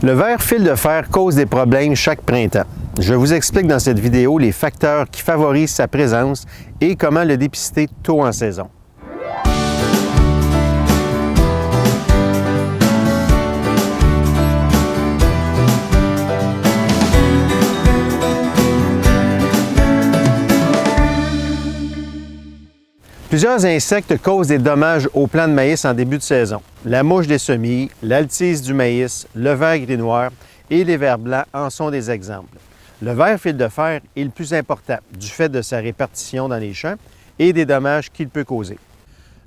Le ver fil de fer cause des problèmes chaque printemps. Je vous explique dans cette vidéo les facteurs qui favorisent sa présence et comment le dépister tôt en saison. Plusieurs insectes causent des dommages aux plants de maïs en début de saison. La mouche des semis, l'altise du maïs, le ver gris-noir et les vers blancs en sont des exemples. Le ver fil de fer est le plus important du fait de sa répartition dans les champs et des dommages qu'il peut causer.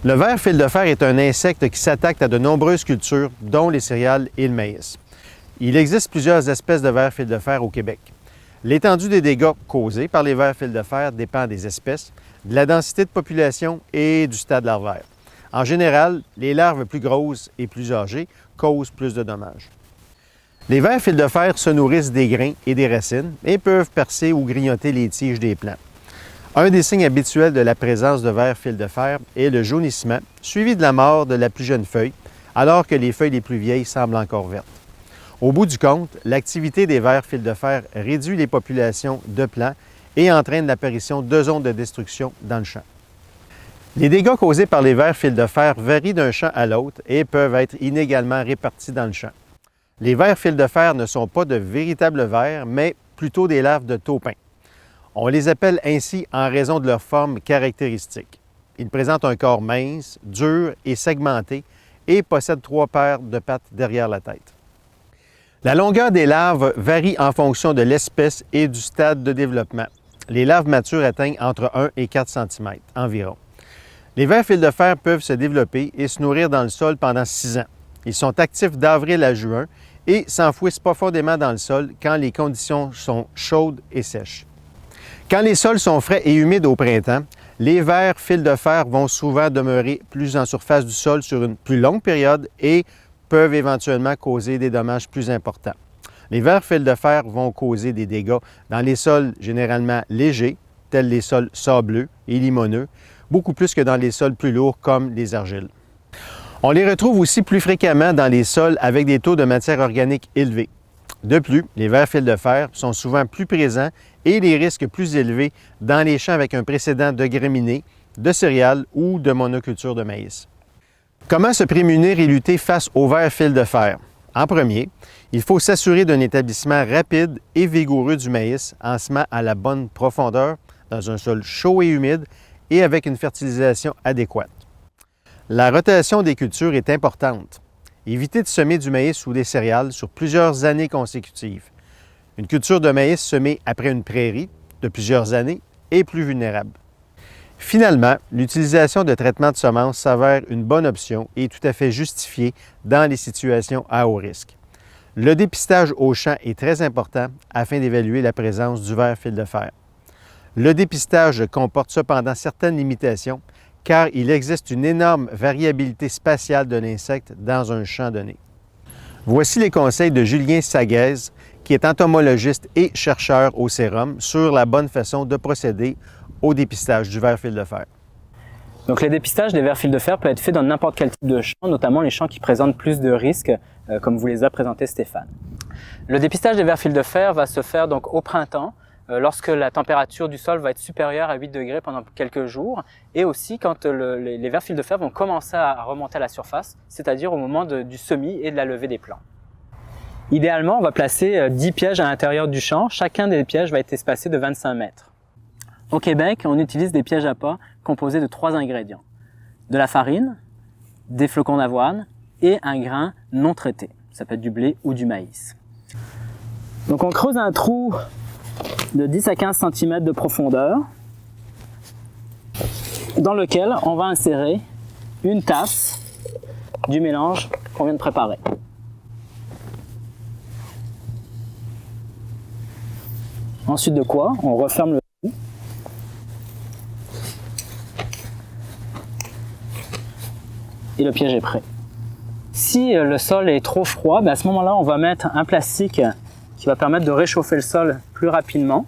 Le ver fil de fer est un insecte qui s'attaque à de nombreuses cultures, dont les céréales et le maïs. Il existe plusieurs espèces de ver fil de fer au Québec. L'étendue des dégâts causés par les vers fil de fer dépend des espèces, de la densité de population et du stade larvaire. En général, les larves plus grosses et plus âgées causent plus de dommages. Les vers fil de fer se nourrissent des grains et des racines et peuvent percer ou grignoter les tiges des plants. Un des signes habituels de la présence de vers fil de fer est le jaunissement, suivi de la mort de la plus jeune feuille, alors que les feuilles les plus vieilles semblent encore vertes. Au bout du compte, l'activité des vers fil de fer réduit les populations de plants et entraîne l'apparition de zones de destruction dans le champ. Les dégâts causés par les vers fil de fer varient d'un champ à l'autre et peuvent être inégalement répartis dans le champ. Les vers fil de fer ne sont pas de véritables vers, mais plutôt des larves de taupin. On les appelle ainsi en raison de leur forme caractéristique. Ils présentent un corps mince, dur et segmenté et possèdent 3 paires de pattes derrière la tête. La longueur des larves varie en fonction de l'espèce et du stade de développement. Les larves matures atteignent entre 1 et 4 cm environ. Les vers fil de fer peuvent se développer et se nourrir dans le sol pendant 6 ans. Ils sont actifs d'avril à juin et s'enfouissent profondément dans le sol quand les conditions sont chaudes et sèches. Quand les sols sont frais et humides au printemps, les vers fil de fer vont souvent demeurer plus en surface du sol sur une plus longue période et peuvent éventuellement causer des dommages plus importants. Les vers fil de fer vont causer des dégâts dans les sols généralement légers, tels les sols sableux et limoneux, beaucoup plus que dans les sols plus lourds comme les argiles. On les retrouve aussi plus fréquemment dans les sols avec des taux de matière organique élevés. De plus, les vers fil de fer sont souvent plus présents et les risques plus élevés dans les champs avec un précédent de graminées, de céréales ou de monoculture de maïs. Comment se prémunir et lutter face aux vers fil de fer? En premier, il faut s'assurer d'un établissement rapide et vigoureux du maïs en semant à la bonne profondeur, dans un sol chaud et humide et avec une fertilisation adéquate. La rotation des cultures est importante. Évitez de semer du maïs ou des céréales sur plusieurs années consécutives. Une culture de maïs semée après une prairie de plusieurs années est plus vulnérable. Finalement, l'utilisation de traitements de semences s'avère une bonne option et tout à fait justifiée dans les situations à haut risque. Le dépistage au champ est très important afin d'évaluer la présence du vers fil de fer. Le dépistage comporte cependant certaines limitations car il existe une énorme variabilité spatiale de l'insecte dans un champ donné. Voici les conseils de Julien Saguez, qui est entomologiste et chercheur au sérum, sur la bonne façon de procéder au dépistage du vers fil de fer. Donc le dépistage des vers fil de fer peut être fait dans n'importe quel type de champ, notamment les champs qui présentent plus de risques, comme vous les a présentés Stéphane. Le dépistage des vers fil de fer va se faire donc au printemps, lorsque la température du sol va être supérieure à 8 degrés pendant quelques jours, et aussi quand les vers fil de fer vont commencer à remonter à la surface, c'est-à-dire au moment du semis et de la levée des plants. Idéalement, on va placer 10 pièges à l'intérieur du champ. Chacun des pièges va être espacé de 25 mètres. Au Québec, on utilise des pièges à pas composés de 3 ingrédients. De la farine, des flocons d'avoine et un grain non traité. Ça peut être du blé ou du maïs. Donc on creuse un trou de 10 à 15 cm de profondeur dans lequel on va insérer une tasse du mélange qu'on vient de préparer. Ensuite de quoi, on referme le trou. Et le piège est prêt. Si le sol est trop froid, à ce moment-là, on va mettre un plastique qui va permettre de réchauffer le sol plus rapidement.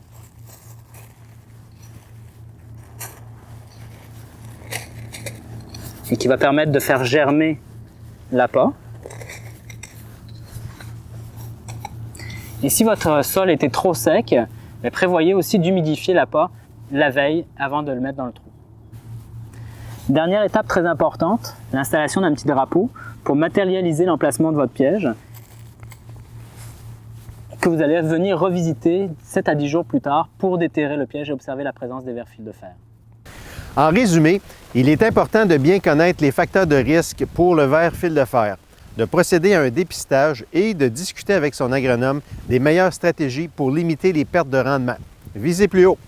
Et qui va permettre de faire germer l'appât. Et si votre sol était trop sec, prévoyez aussi d'humidifier l'appât la veille avant de le mettre dans le trou. Dernière étape très importante, l'installation d'un petit drapeau pour matérialiser l'emplacement de votre piège que vous allez venir revisiter 7 à 10 jours plus tard pour déterrer le piège et observer la présence des vers fil de fer. En résumé, il est important de bien connaître les facteurs de risque pour le ver fil de fer, de procéder à un dépistage et de discuter avec son agronome des meilleures stratégies pour limiter les pertes de rendement. Visez plus haut!